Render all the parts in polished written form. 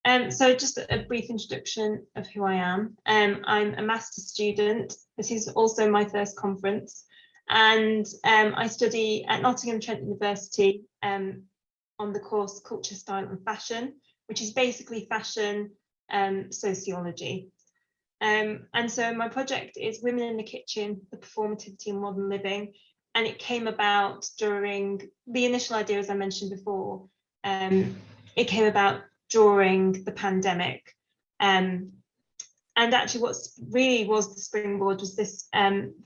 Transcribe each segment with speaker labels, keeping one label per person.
Speaker 1: So just a brief introduction of who I am. I'm a master's student. This is also my first conference. And I study at Nottingham, Trent University on the course Culture, Style and Fashion, which is basically fashion sociology. And so my project is Women in the Kitchen, the Performativity of Modern Living. And it came about during the initial idea, as I mentioned before. It came about during the pandemic. And actually what really was the springboard was this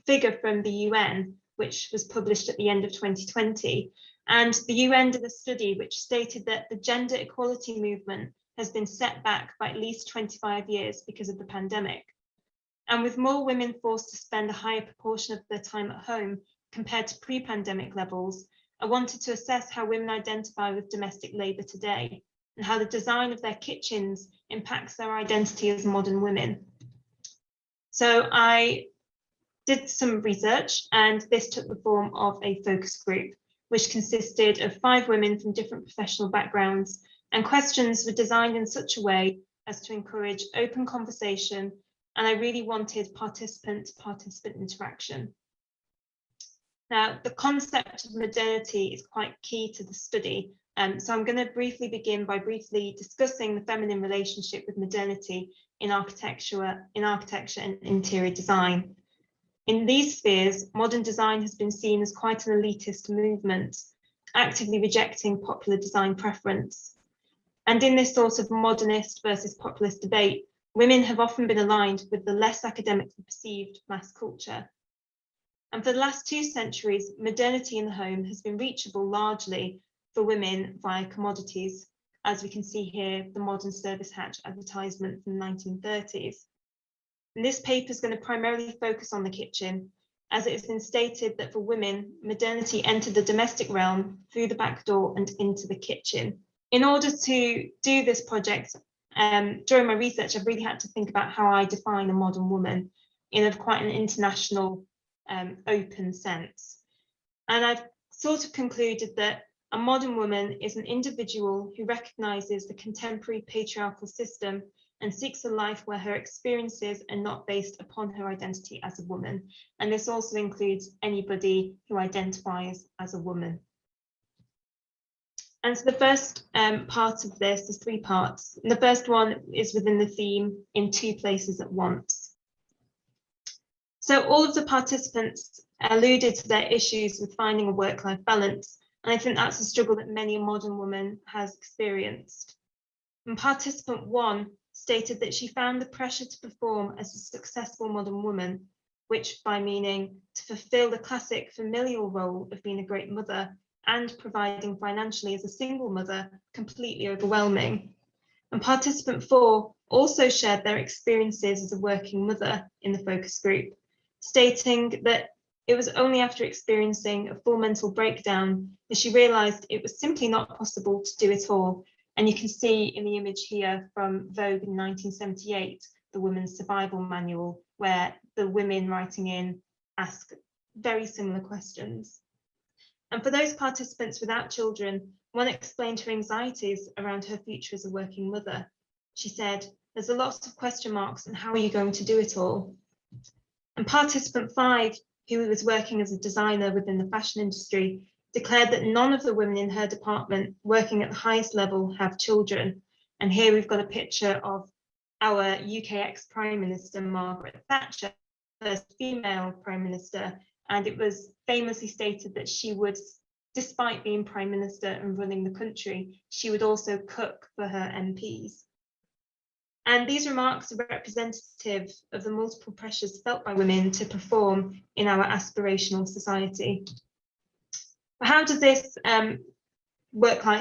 Speaker 1: figure from the UN, which was published at the end of 2020. And the UN did a study which stated that the gender equality movement has been set back by at least 25 years because of the pandemic. And with more women forced to spend a higher proportion of their time at home compared to pre-pandemic levels, I wanted to assess how women identify with domestic labour today and how the design of their kitchens impacts their identity as modern women. So I did some research, and this took the form of a focus group, which consisted of 5 women from different professional backgrounds, and questions were designed in such a way as to encourage open conversation, and I really wanted participant-to-participant interaction. Now, the concept of modernity is quite key to the study, so I'm going to briefly begin by briefly discussing the feminine relationship with modernity in architecture and interior design. In these spheres, modern design has been seen as quite an elitist movement, actively rejecting popular design preference. And in this sort of modernist versus populist debate, women have often been aligned with the less academically perceived mass culture. And for the last 2 centuries, modernity in the home has been reachable largely for women via commodities, as we can see here, the modern service hatch advertisement from the 1930s. And this paper is going to primarily focus on the kitchen, as it has been stated that for women, modernity entered the domestic realm through the back door and into the kitchen. In order to do this project, during my research, I've really had to think about how I define a modern woman in quite an international, open sense. And I've sort of concluded that a modern woman is an individual who recognises the contemporary patriarchal system and seeks a life where her experiences are not based upon her identity as a woman. And this also includes anybody who identifies as a woman. And so the first part of this, there's 3 parts. And the first one is within the theme in 2 places at once. So all of the participants alluded to their issues with finding a work-life balance. And I think that's a struggle that many a modern woman has experienced. And participant 1 stated that she found the pressure to perform as a successful modern woman, which by meaning to fulfill the classic familial role of being a great mother and providing financially as a single mother, completely overwhelming. And participant 4 also shared their experiences as a working mother in the focus group, stating that it was only after experiencing a full mental breakdown that she realised it was simply not possible to do it all. And you can see in the image here from Vogue in 1978, the Women's Survival Manual, where the women writing in ask very similar questions. And for those participants without children, one explained her anxieties around her future as a working mother. She said, "There's a lot of question marks on how are you going to do it all?" And participant 5, who was working as a designer within the fashion industry, declared that none of the women in her department working at the highest level have children. And here we've got a picture of our UK ex-Prime Minister, Margaret Thatcher, first female Prime Minister. And it was famously stated that she would, despite being Prime Minister and running the country, she would also cook for her MPs. And these remarks are representative of the multiple pressures felt by women to perform in our aspirational society. But how does this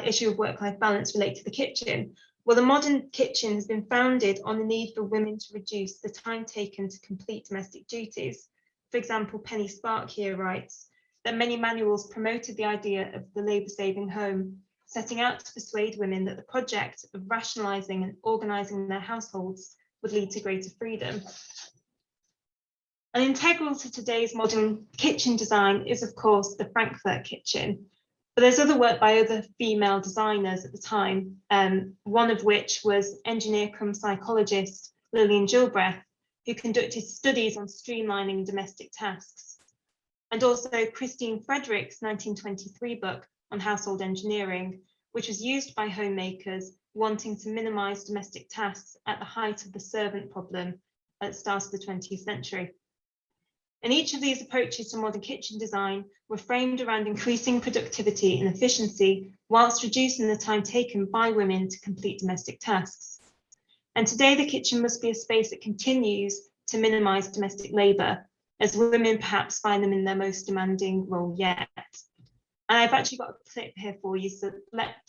Speaker 1: issue of work-life balance relate to the kitchen? Well, the modern kitchen has been founded on the need for women to reduce the time taken to complete domestic duties. For example, Penny Spark here writes that many manuals promoted the idea of the labour-saving home, setting out to persuade women that the project of rationalising and organising their households would lead to greater freedom. And integral to today's modern kitchen design is, of course, the Frankfurt kitchen. But there's other work by other female designers at the time, one of which was engineer cum psychologist Lillian Gilbreth, who conducted studies on streamlining domestic tasks. And also Christine Frederick's 1923 book on household engineering, which was used by homemakers wanting to minimize domestic tasks at the height of the servant problem at the start of the 20th century. And each of these approaches to modern kitchen design were framed around increasing productivity and efficiency whilst reducing the time taken by women to complete domestic tasks. And today the kitchen must be a space that continues to minimize domestic labor, as women perhaps find them in their most demanding role yet. And I've actually got a clip here for you, so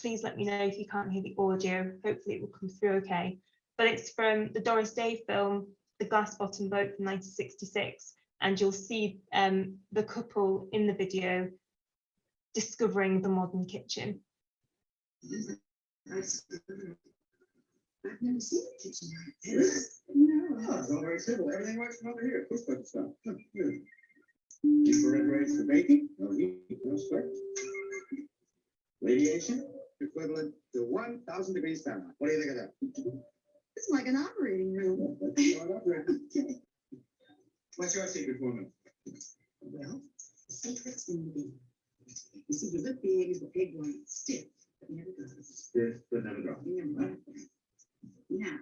Speaker 1: please let me know if you can't hear the audio. Hopefully it will come through okay. But it's from the Doris Day film, The Glass Bottom Boat from 1966. And you'll see the couple in the video discovering the modern kitchen.
Speaker 2: I've never seen a kitchen like this. No, it's all very simple. Everything works from over here. Push button stuff. Infrared rays for baking. No heat, no sweat. Radiation equivalent to 1,000 degrees Fahrenheit. What do you think of that? It's like an operating room. Okay. What's your secret formula? Well, the secret's in the bean. You see, you look big as the egg white, stiff, but never does. Stiff, but never dry. Now.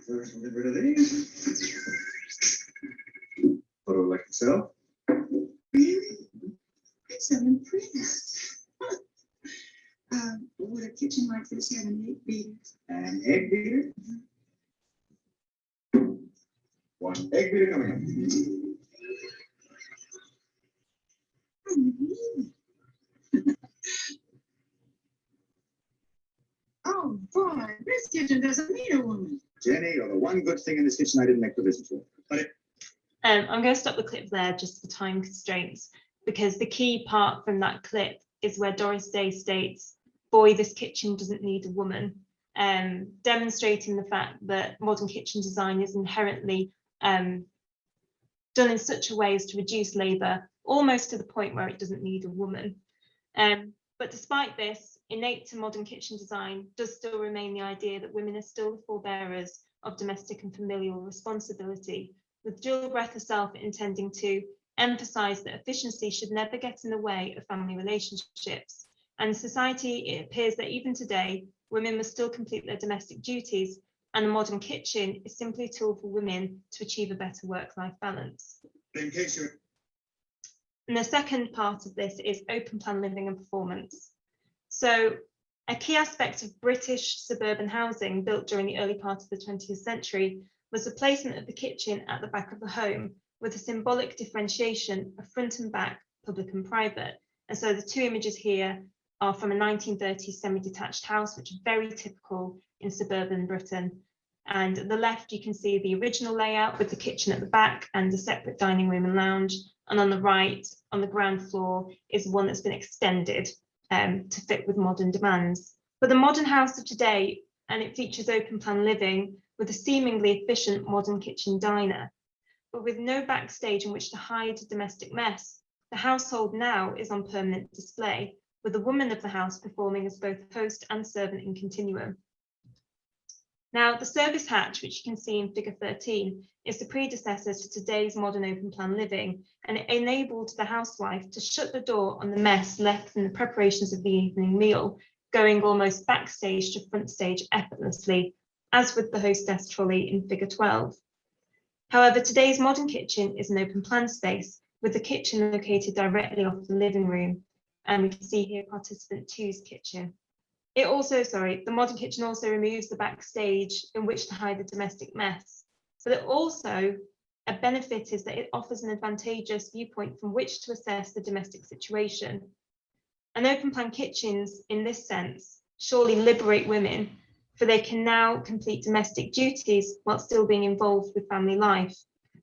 Speaker 2: First, we'll get rid of these. Photoelectric cell. Really? I'm so impressed. Would a kitchen like this have an egg beater? An egg beater? One egg beater coming up. Oh boy, this kitchen doesn't need a woman. Jenny, you're the one good thing in this kitchen I didn't make provision for. But
Speaker 1: I'm going to stop the clip there just for time constraints, because the key part from that clip is where Doris Day states, boy, this kitchen doesn't need a woman, demonstrating the fact that modern kitchen design is inherently done in such a way as to reduce labour, almost to the point where it doesn't need a woman. But despite this, innate to modern kitchen design does still remain the idea that women are still the forebearers of domestic and familial responsibility, with Gilbreth herself intending to emphasise that efficiency should never get in the way of family relationships. And in society, it appears that even today, women must still complete their domestic duties, and the modern kitchen is simply a tool for women to achieve a better work-life balance.
Speaker 2: in case you're...
Speaker 1: And the second part of this is open plan living and performance. So a key aspect of British suburban housing built during the early part of the 20th century was the placement of the kitchen at the back of the home, with a symbolic differentiation of front and back, public and private. And so the two images here are from a 1930s semi-detached house, which is very typical in suburban Britain. And at the left, you can see the original layout with the kitchen at the back and a separate dining room and lounge. And on the right, on the ground floor, is one that's been extended to fit with modern demands. But the modern house of today, and it features open plan living with a seemingly efficient modern kitchen diner, but with no backstage in which to hide domestic mess. The household now is on permanent display, with the woman of the house performing as both host and servant in continuum. Now, the service hatch, which you can see in figure 13, is the predecessor to today's modern open plan living, and it enabled the housewife to shut the door on the mess left in the preparations of the evening meal, going almost backstage to front stage effortlessly, as with the hostess trolley in figure 12. However, today's modern kitchen is an open plan space, with the kitchen located directly off the living room, and we can see here participant 2's kitchen. The modern kitchen also removes the backstage in which to hide the domestic mess. But it also, a benefit is that it offers an advantageous viewpoint from which to assess the domestic situation. And open plan kitchens, in this sense, surely liberate women, for they can now complete domestic duties while still being involved with family life.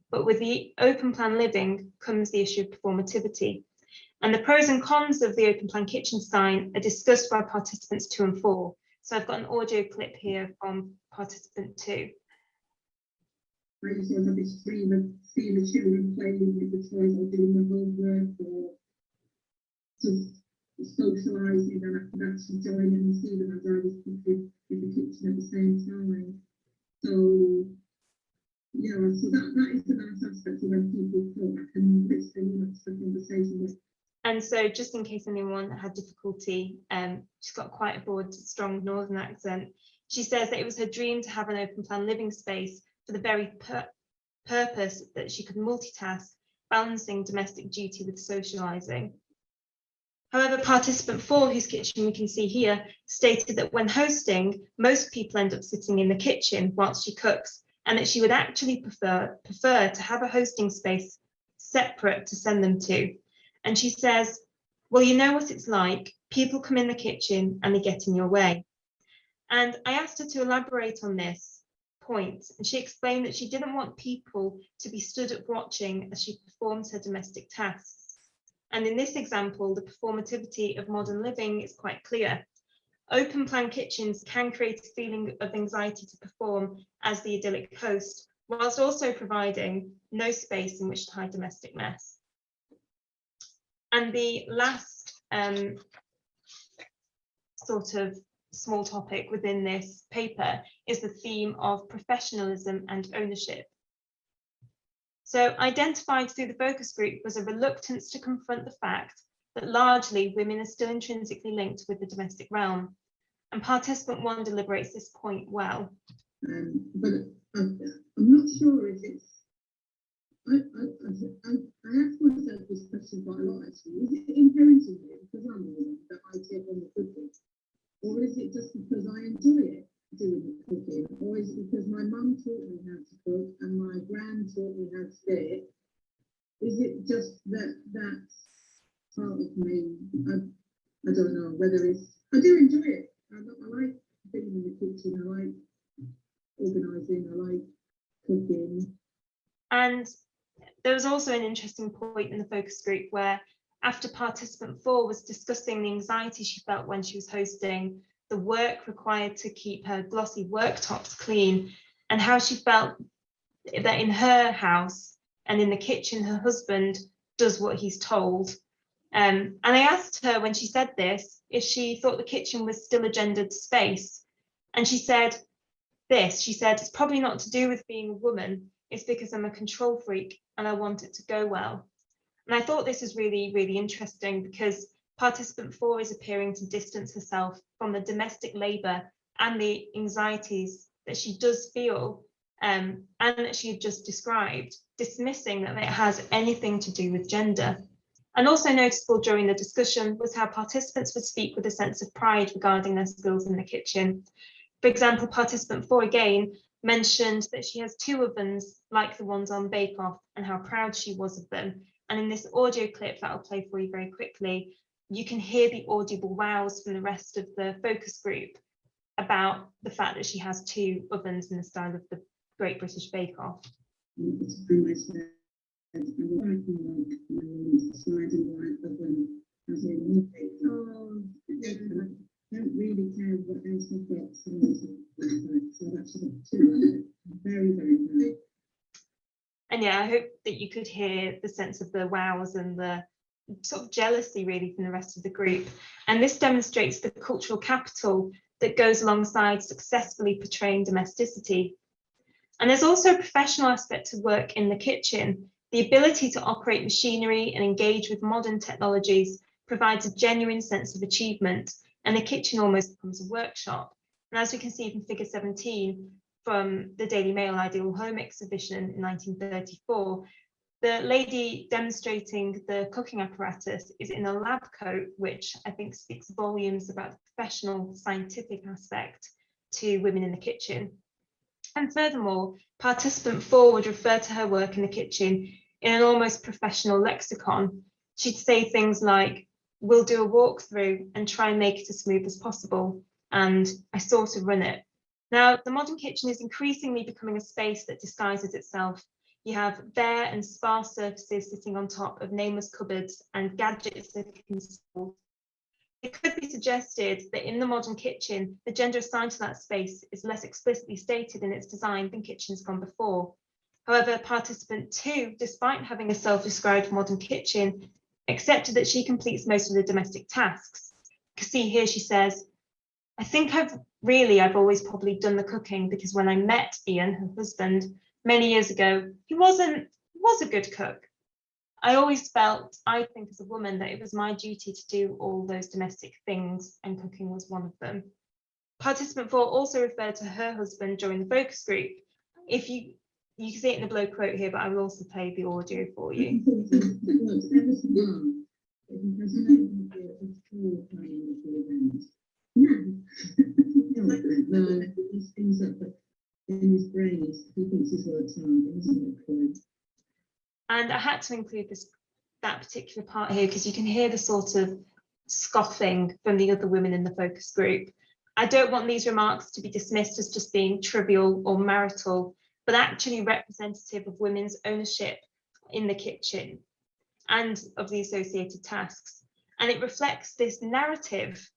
Speaker 1: But with the open plan living comes the issue of performativity. And the pros and cons of the open plan kitchen design are discussed by participants 2 and 4. So I've got an audio clip here from participant 2.
Speaker 3: I just want to be free the children playing with the toys or doing the homework or socialising and I could actually join in and see them as I was cooking in the kitchen at the same time. So yeah, so that is the nice aspect of when people talk and listen to the conversation.
Speaker 1: And so just in case anyone had difficulty, she's got quite a broad, strong northern accent. She says that it was her dream to have an open plan living space for the very purpose that she could multitask, balancing domestic duty with socialising. However, participant 4, whose kitchen we can see here, stated that when hosting, most people end up sitting in the kitchen whilst she cooks, and that she would actually prefer to have a hosting space separate to send them to. And she says, well, you know what it's like. People come in the kitchen and they get in your way. And I asked her to elaborate on this point, and she explained that she didn't want people to be stood up watching as she performs her domestic tasks. And in this example, the performativity of modern living is quite clear. Open plan kitchens can create a feeling of anxiety to perform as the idyllic host, whilst also providing no space in which to hide domestic mess. And the last sort of small topic within this paper is the theme of professionalism and ownership. So identified through the focus group was a reluctance to confront the fact that largely women are still intrinsically linked with the domestic realm. And participant 1 deliberates this point well.
Speaker 3: But I'm not sure if it's, I ask myself this question quite a lot actually. Is it inherent in me because I'm a woman that I take on the cooking? Or is it just because I enjoy it, doing the cooking? Or is it because my mum taught me how to cook and my gran taught me how to do it? Is it just that that's part of me? I don't know whether it's, I do enjoy it. I like being in the kitchen, I like organising, I like cooking.
Speaker 1: And there was also an interesting point in the focus group where after participant 4 was discussing the anxiety she felt when she was hosting, the work required to keep her glossy worktops clean, and how she felt that in her house and in the kitchen, her husband does what he's told. And I asked her when she said this, if she thought the kitchen was still a gendered space. And she said this, she said, it's probably not to do with being a woman, it's because I'm a control freak and I want it to go well. And I thought this was really, really interesting because participant 4 is appearing to distance herself from the domestic labour and the anxieties that she does feel and that she had just described, dismissing that it has anything to do with gender. And also noticeable during the discussion was how participants would speak with a sense of pride regarding their skills in the kitchen. For example, participant 4 again mentioned that she has 2 ovens like the ones on Bake Off and how proud she was of them. And in this audio clip that I'll play for you very quickly, you can hear the audible wows from the rest of the focus group about the fact that she has 2 ovens in the style of the Great British Bake Off.
Speaker 3: I don't really care what else I've got. So that's very, very good.
Speaker 1: And yeah, I hope that you could hear the sense of the wows and the sort of jealousy really from the rest of the group. And this demonstrates the cultural capital that goes alongside successfully portraying domesticity. And there's also a professional aspect to work in the kitchen. The ability to operate machinery and engage with modern technologies provides a genuine sense of achievement, and the kitchen almost becomes a workshop. And as we can see from figure 17 from the Daily Mail Ideal Home exhibition in 1934, the lady demonstrating the cooking apparatus is in a lab coat, which I think speaks volumes about the professional scientific aspect to women in the kitchen. And furthermore, participant 4 would refer to her work in the kitchen in an almost professional lexicon. She'd say things like, we'll do a walkthrough and try and make it as smooth as possible, and I sort of run it. Now, the modern kitchen is increasingly becoming a space that disguises itself. You have bare and sparse surfaces sitting on top of nameless cupboards and gadgets that can be sold. It could be suggested that in the modern kitchen, the gender assigned to that space is less explicitly stated in its design than kitchens gone before. However, participant 2, despite having a self-described modern kitchen, accepted that she completes most of the domestic tasks. You can see here she says, I think I've always probably done the cooking, because when I met Ian, her husband, many years ago, he was a good cook. I always felt, I think as a woman, that it was my duty to do all those domestic things, and cooking was one of them. Participant 4 also referred to her husband during the focus group. If you can see it in the below quote here, but I will also play the audio for you. And I had to include that particular part here because you can hear the sort of scoffing from the other women in the focus group. I don't want these remarks to be dismissed as just being trivial or marital, but actually representative of women's ownership in the kitchen and of the associated tasks. And it reflects this narrative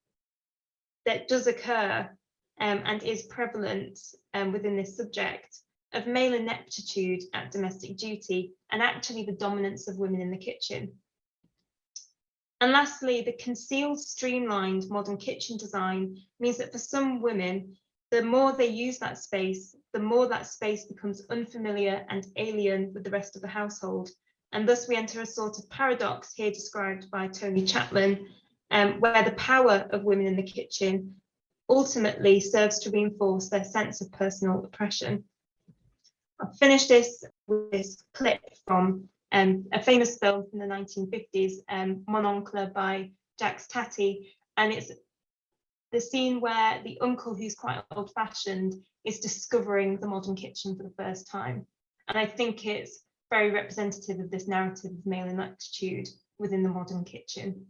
Speaker 1: that does occur and is prevalent within this subject of male ineptitude at domestic duty, and actually the dominance of women in the kitchen. And lastly, the concealed, streamlined modern kitchen design means that for some women, the more they use that space, the more that space becomes unfamiliar and alien with the rest of the household. And thus we enter a sort of paradox here described by Tony Chaplin, where the power of women in the kitchen ultimately serves to reinforce their sense of personal oppression. I'll finish this with this clip from a famous film from the 1950s, Mon Oncle by Jacques Tati, and it's the scene where the uncle, who's quite old-fashioned, is discovering the modern kitchen for the first time. And I think it's very representative of this narrative of male ineptitude within the modern kitchen.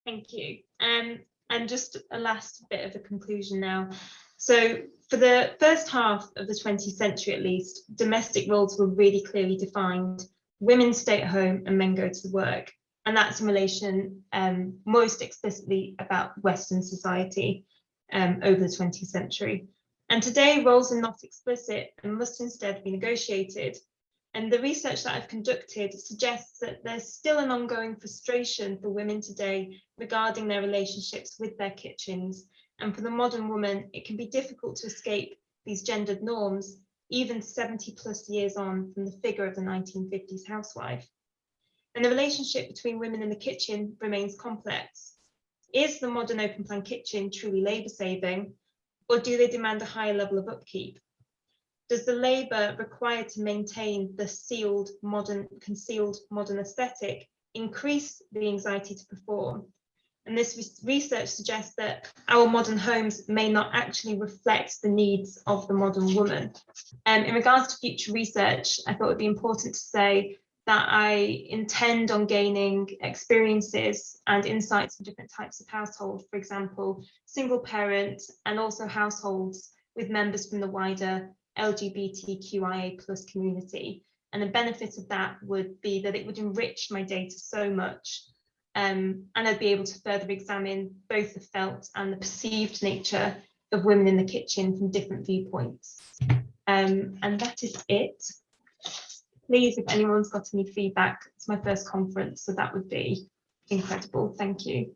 Speaker 1: Thank you. And just a last bit of a conclusion now. So for the first half of the 20th century, at least, domestic roles were really clearly defined. Women stay at home and men go to work. And that's in relation most explicitly about Western society over the 20th century. And today, roles are not explicit and must instead be negotiated. And the research that I've conducted suggests that there's still an ongoing frustration for women today regarding their relationships with their kitchens. And for the modern woman, it can be difficult to escape these gendered norms, even 70 plus years on from the figure of the 1950s housewife. And the relationship between women in the kitchen remains complex. Is the modern open plan kitchen truly labour saving, or do they demand a higher level of upkeep? Does the labour required to maintain the concealed modern aesthetic increase the anxiety to perform? And this research suggests that our modern homes may not actually reflect the needs of the modern woman. In regards to future research, I thought it would be important to say that I intend on gaining experiences and insights from different types of household, for example, single parent, and also households with members from the wider LGBTQIA plus community. And the benefit of that would be that it would enrich my data so much, and I'd be able to further examine both the felt and the perceived nature of women in the kitchen from different viewpoints. And that is it. Please, if anyone's got any feedback, it's my first conference, so that would be incredible. Thank you.